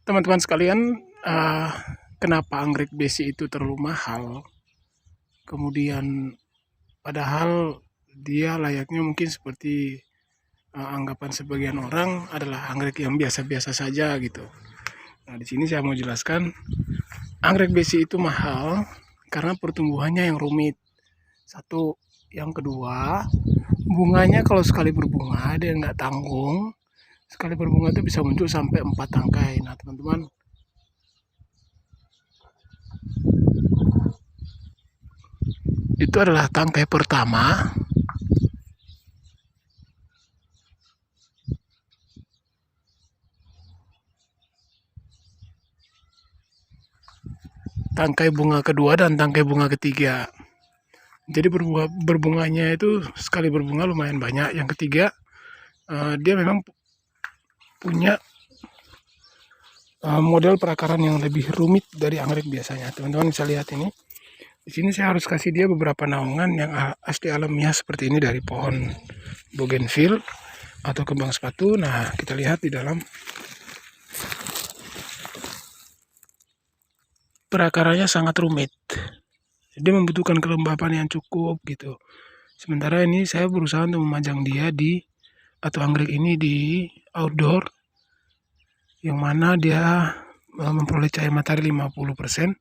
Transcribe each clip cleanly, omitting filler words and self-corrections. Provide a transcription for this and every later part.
Teman-teman sekalian, eee, kenapa anggrek besi itu terlalu mahal? Kemudian padahal dia layaknya mungkin seperti, anggapan sebagian orang adalah anggrek yang biasa-biasa saja gitu. Nah, di sini saya mau jelaskan, anggrek besi itu mahal karena pertumbuhannya yang rumit, satu. Yang kedua, bunganya kalau sekali berbunga dia nggak tanggung, sekali berbunga itu bisa muncul sampai 4 tangkai. Nah, teman-teman, itu adalah tangkai pertama. Tangkai bunga kedua dan tangkai bunga ketiga. Jadi berbunganya itu sekali berbunga lumayan banyak. Yang ketiga, dia memang punya model perakaran yang lebih rumit dari anggrek biasanya. Teman-teman bisa lihat ini. Di sini saya harus kasih dia beberapa naungan yang asli alamiah seperti ini dari pohon bougainville atau kembang sepatu. Nah, kita lihat di dalam perakarannya sangat rumit. Jadi membutuhkan kelembapan yang cukup gitu. Sementara ini saya berusaha untuk memajang dia atau anggrek ini di outdoor, yang mana dia memperoleh cahaya matahari 50%.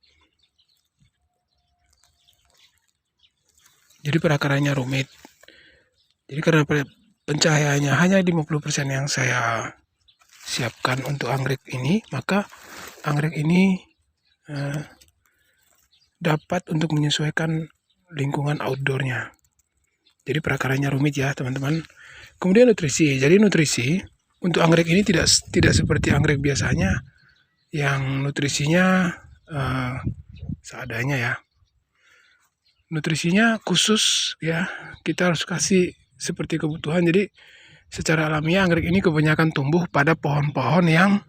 Jadi perakarannya rumit. Jadi karena pencahayaannya hanya 50% yang saya siapkan untuk anggrek ini, maka anggrek ini dapat untuk menyesuaikan lingkungan outdoornya. Jadi perakarannya rumit ya teman-teman. Kemudian nutrisi. Jadi nutrisi untuk anggrek ini tidak seperti anggrek biasanya yang nutrisinya seadanya ya. Nutrisinya khusus ya, kita harus kasih seperti kebutuhan. Jadi secara alamiah anggrek ini kebanyakan tumbuh pada pohon-pohon yang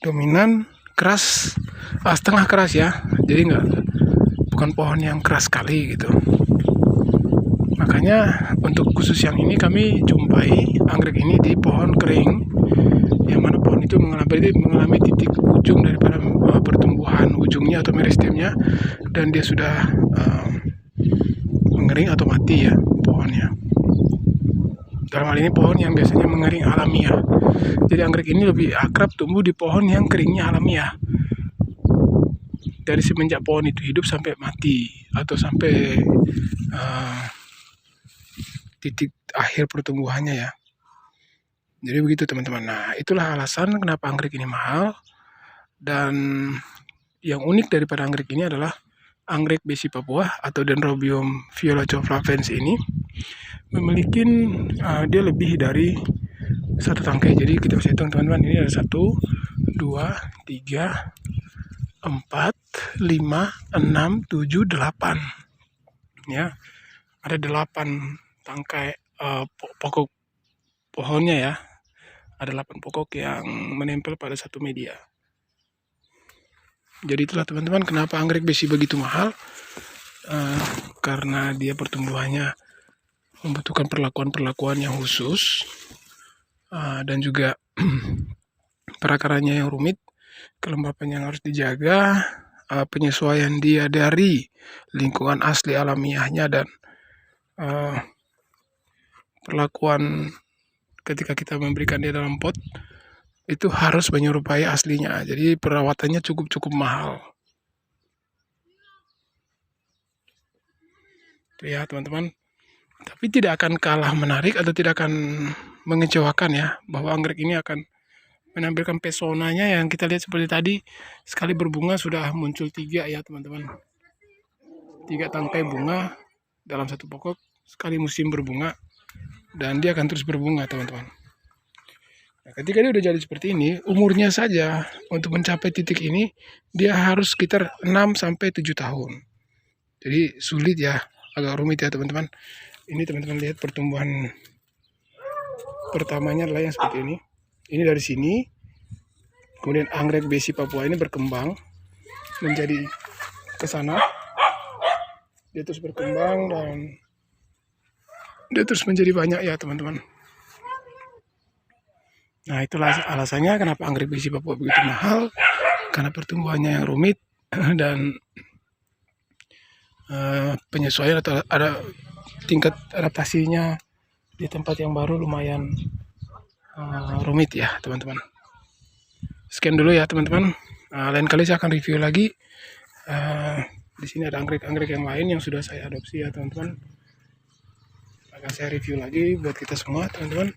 dominan keras, setengah keras ya. Jadi bukan pohon yang keras sekali gitu. Makanya untuk khusus yang ini kami jumpai anggrek ini di pohon kering, yang mana pohon itu mengalami titik ujung daripada pertumbuhan ujungnya atau meristemnya, dan dia sudah mengering atau mati ya pohonnya. Dalam hal ini pohon yang biasanya mengering alamiah. Jadi anggrek ini lebih akrab tumbuh di pohon yang keringnya alamiah. Dari semenjak pohon itu hidup sampai mati atau sampai titik akhir pertumbuhannya ya. Jadi begitu teman-teman. Nah, itulah alasan kenapa anggrek ini mahal. Dan yang unik daripada anggrek ini adalah anggrek besi Papua atau Dendrobium violacoflavens ini memiliki dia lebih dari satu tangkai. Jadi kita bisa hitung teman-teman, ini ada 1, 2, 3, 4, 5, 6, 7, 8 ya. Ada 8 tangkai pokok pohonnya ya. Ada 8 pokok yang menempel pada satu media. Jadi itulah teman-teman kenapa anggrek besi begitu mahal, karena dia pertumbuhannya membutuhkan perlakuan-perlakuan yang khusus, dan juga perakarannya yang rumit, kelembapan yang harus dijaga, penyesuaian dia dari lingkungan asli alamiahnya, dan perlakuan ketika kita memberikan dia dalam pot itu harus menyerupai aslinya. Jadi perawatannya cukup mahal. Itu ya teman-teman. Tapi tidak akan kalah menarik atau tidak akan mengecewakan ya, bahwa anggrek ini akan menampilkan pesonanya yang kita lihat seperti tadi. Sekali berbunga sudah muncul 3 ya teman-teman. 3 tangkai bunga dalam satu pokok sekali musim berbunga, dan dia akan terus berbunga teman-teman. Nah, ketika dia udah jadi seperti ini, umurnya saja untuk mencapai titik ini dia harus sekitar 6-7 tahun. Jadi sulit ya, agak rumit ya teman-teman. Ini teman-teman lihat pertumbuhan pertamanya adalah yang seperti ini. Ini dari sini, kemudian anggrek besi Papua ini berkembang menjadi ke sana. Dia terus berkembang dan dia terus menjadi banyak ya teman-teman. Nah, itulah alasannya kenapa anggrek biji Papua begitu mahal, karena pertumbuhannya yang rumit dan penyesuaian atau ada tingkat adaptasinya di tempat yang baru lumayan rumit ya teman-teman. Sekian dulu ya teman-teman. Lain kali saya akan review lagi. Di sini ada anggrek-anggrek yang lain yang sudah saya adopsi ya teman-teman. Akan saya review lagi buat kita semua teman-teman.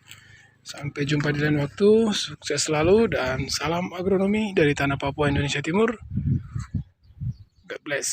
Sampai jumpa di lain waktu. Sukses selalu dan salam agronomi dari tanah Papua Indonesia Timur. God bless.